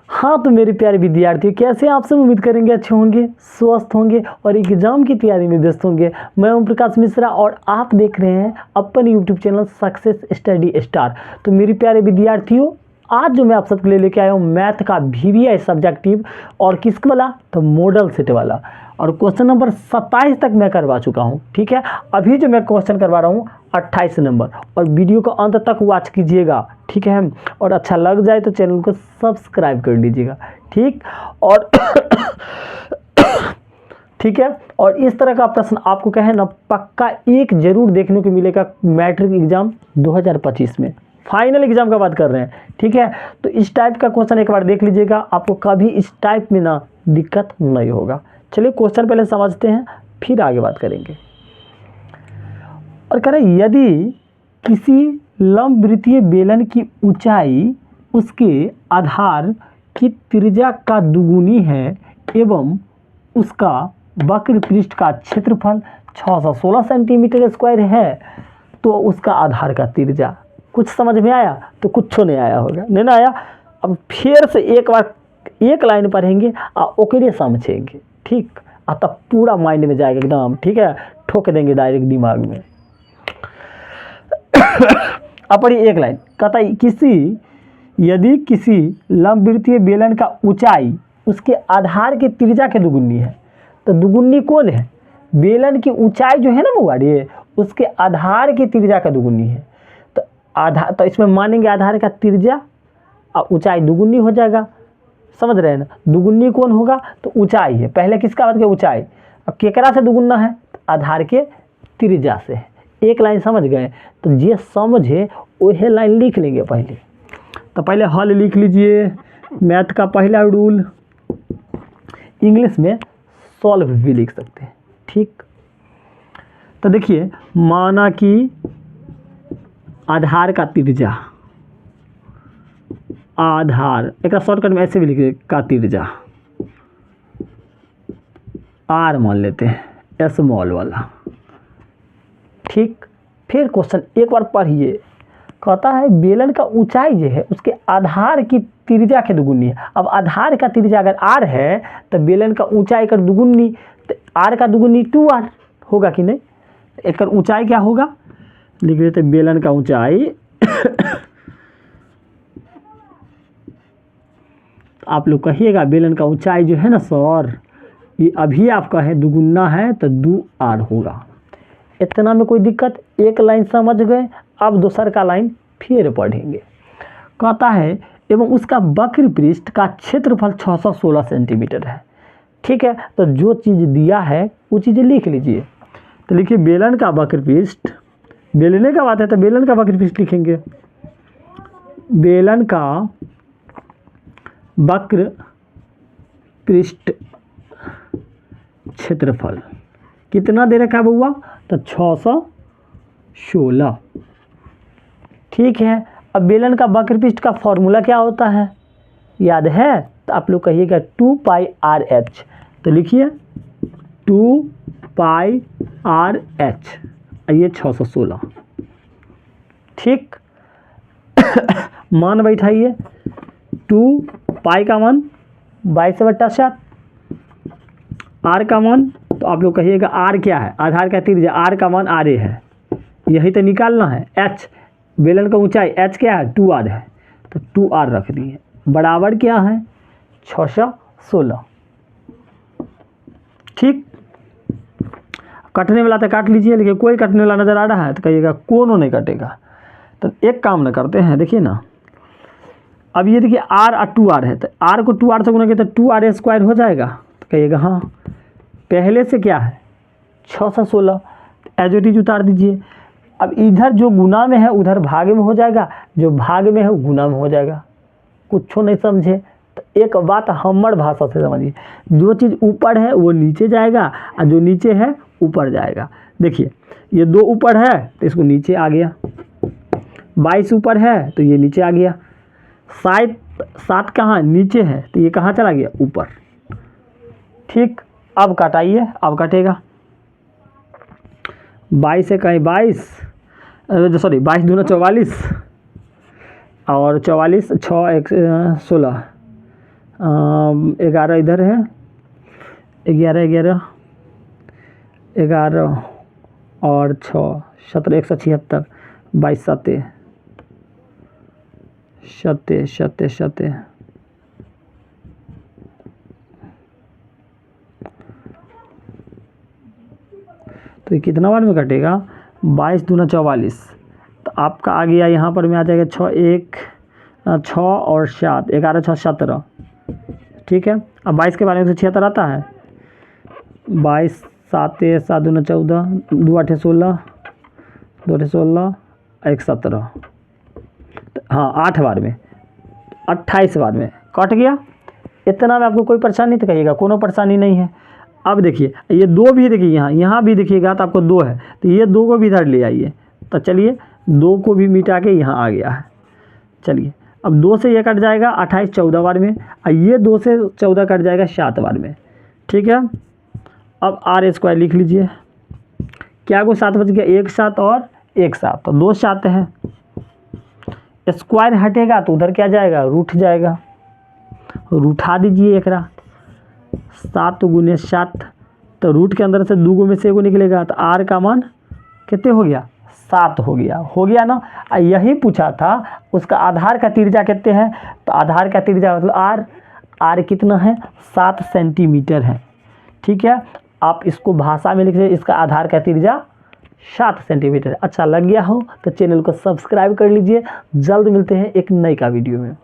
हाँ तो मेरे प्यारे विद्यार्थी, कैसे आप सब उम्मीद करेंगे अच्छे होंगे, स्वस्थ होंगे और एग्जाम की तैयारी में व्यस्त होंगे। मैं ओम प्रकाश मिश्रा और आप देख रहे हैं अपन YouTube channel success study star. तो मेरे प्यारे विद्यार्थियों, आज जो मैं आप सबके लिए लेके आया हूँ मैथ का VVI सब्जेक्टिव, और किसका वाला, तो मॉडल सेट वाला। और क्वेश्चन नंबर 27 तक मैं करवा चुका हूँ। ठीक है, अभी जो मैं क्वेश्चन करवा रहा हूँ 28 नंबर, और वीडियो को अंत तक वॉच कीजिएगा। ठीक है, और अच्छा लग जाए तो चैनल को सब्सक्राइब कर लीजिएगा। ठीक, और ठीक है, और इस तरह का प्रश्न आपको कहे ना पक्का एक जरूर देखने को मिलेगा मैट्रिक एग्जाम 2025 में। फाइनल एग्जाम का बात कर रहे हैं। ठीक है, तो इस टाइप का क्वेश्चन एक बार देख लीजिएगा, आपको कभी इस टाइप में ना दिक्कत नहीं होगा। चलिए क्वेश्चन पहले समझते हैं, फिर आगे बात करेंगे। और कह रहे यदि किसी लंबवृत्तीय बेलन की ऊंचाई उसके आधार की त्रिज्या का दुगुनी है एवं उसका वक्र पृष्ठ का क्षेत्रफल 616 सेंटीमीटर स्क्वायर है, तो उसका आधार का त्रिज्या। कुछ समझ में आया? तो कुछ नहीं आया होगा, नहीं ना आया। अब फिर से एक बार एक लाइन पढ़ेंगे और ओकरे समझेंगे। ठीक, तब पूरा माइंड में जाएगा एकदम। ठीक है, ठोक देंगे डायरेक्ट दिमाग में। अपनी एक लाइन कहता है यदि किसी लंबवृत्तीय बेलन का ऊंचाई उसके आधार के त्रिज्या के दुगुनी है, तो दुगुनी कौन है? बेलन की ऊंचाई जो है ना मुआरी, उसके आधार की त्रिज्या का दुगुनी है। तो आधार, तो इसमें मानेंगे आधार का त्रिज्या और ऊंचाई दुगुनी हो जाएगा। समझ रहे हैं ना? दुगुनी कौन होगा? तो ऊंचाई है। पहले किसका बात किया? ऊंचाई। अब केकरा से दुगुना है? आधार के त्रिज्या से। एक लाइन समझ गए? तो ये समझे वही लाइन लिख लेंगे पहले। तो पहले हल लिख लीजिए। मैथ का पहला रूल, इंग्लिश में सॉल्व भी लिख सकते हैं। ठीक, तो देखिए, माना कि आधार का त्रिज्या, आधार एक शॉर्टकट में ऐसे भी लिखिए का त्रिज्या आर मान लेते हैं, स्मॉल वाला। ठीक, फिर क्वेश्चन एक बार पढ़िए। कहता है बेलन का ऊंचाई जो है उसके आधार की त्रिज्या के दुगुनी है। अब आधार का त्रिज्या अगर आर है तो बेलन का ऊंचाई कर दुगुनी, तो आर का दुगुनी 2r होगा कि नहीं? एक ऊंचाई क्या होगा? लिख लेते बेलन का ऊंचाई आप लोग कहिएगा बेलन का ऊंचाई जो है ना सर, ये अभी आप कहें दुगुना है तो 2r होगा। इतना में कोई दिक्कत? एक लाइन समझ गए। अब दूसर का लाइन फिर पढ़ेंगे। कहता है एवं उसका वक्र पृष्ठ का क्षेत्रफल 616 सेंटीमीटर है। ठीक है, तो जो चीज़ दिया है वो चीज़ें लिख लीजिए। तो लिखिए बेलन का वक्र पृष्ठ, बेलने का बात है तो बेलन का वक्र पृष्ठ लिखेंगे। बेलन का वक्र पृष्ठ क्षेत्रफल कितना दे रखा है बउआ? तो 616। ठीक है, अब बेलन का वक्र पृष्ठ का फॉर्मूला क्या होता है याद है? तो आप लोग कहिएगा 2πRh। तो लिखिए 2πRh, ये 616। ठीक, मान बैठाइए। 2π का मान 22/7, आर का मान, तो आप लोग कहिएगा आर क्या है? आधार का त्रिज्या, आर का मान आर है, यही तो निकालना है। एच बेलन का ऊंचाई, एच क्या है? 2r है, तो 2r रख दिए। बराबर क्या है? 616। ठीक, कटने वाला तो काट लीजिए, लेकिन कोई कटने वाला नज़र आ रहा है तो कहिएगा कोनो नहीं कटेगा। तो एक काम न करते हैं, देखिए ना, अब ये देखिए r और 2r है, तो r को 2r से गुना किया तो 2r स्क्वायर हो जाएगा। तो कहिएगा हाँ, पहले से क्या है? 616, एज इट इज उतार दीजिए। अब इधर जो गुना में है उधर भाग में हो जाएगा, जो भाग में है वो गुना में हो जाएगा। कुछ नहीं समझे तो एक बात हमर भाषा से समझिए, जो चीज़ ऊपर है वो नीचे जाएगा और जो नीचे है ऊपर जाएगा। देखिए ये 2 ऊपर है तो इसको नीचे आ गया, 22 ऊपर है तो ये नीचे आ गया, 7 कहाँ नीचे है तो ये कहाँ चला गया? ऊपर। ठीक, अब काटाइए, अब कटेगा। 22 से कहीं 22, सॉरी 22 दूना 44 और 44, 6 1 16, 11 इधर है, 11 11 11 और 6 17 176, 22 7 7 7 7 तो ये कितना बार में कटेगा, 22 दूना 44। तो आपका आ गया यहाँ पर में आ जाएगा 6 और 7, 11 6 17, ठीक है। अब 22 के बारे में 76 आता है, 22 7 7 दूना 14, 2 8 16, 2 8 16, 1 17, हाँ 8 बार में 28 बार में कट गया। इतना में आपको कोई परेशानी तो कहिएगा, कोनो परेशानी नहीं है। अब देखिए ये 2 भी देखिए, यहाँ भी देखिएगा तो आपको 2 है, तो ये 2 को भी इधर ले आइए। तो चलिए 2 को भी मिटा के यहाँ आ गया है। चलिए अब 2 से ये कट जाएगा 28 14 बार में, और ये 2 से 14 कट जाएगा 7 बार में, ठीक है। अब आर स्क्वायर लिख लीजिए, क्या को 7 बच गया, 1 7 और 1 7, तो 2 7 है। स्क्वायर हटेगा तो उधर क्या जाएगा, रूठ जाएगा, रूठा दीजिए एकरा। 7 गुने 7, तो रूट के अंदर से 2 में से 1 निकलेगा, तो आर का मान कितने हो गया, 7 हो गया ना। यही पूछा था उसका आधार का त्रिज्या कितने है, तो आधार का त्रिज्या मतलब आर कितना है, 7 सेंटीमीटर है, ठीक है। आप इसको भाषा में लिख लीजिए, इसका आधार का त्रिज्या 7 सेंटीमीटर। अच्छा लग गया हो तो चैनल को सब्सक्राइब कर लीजिए। जल्द मिलते हैं एक नई का वीडियो में।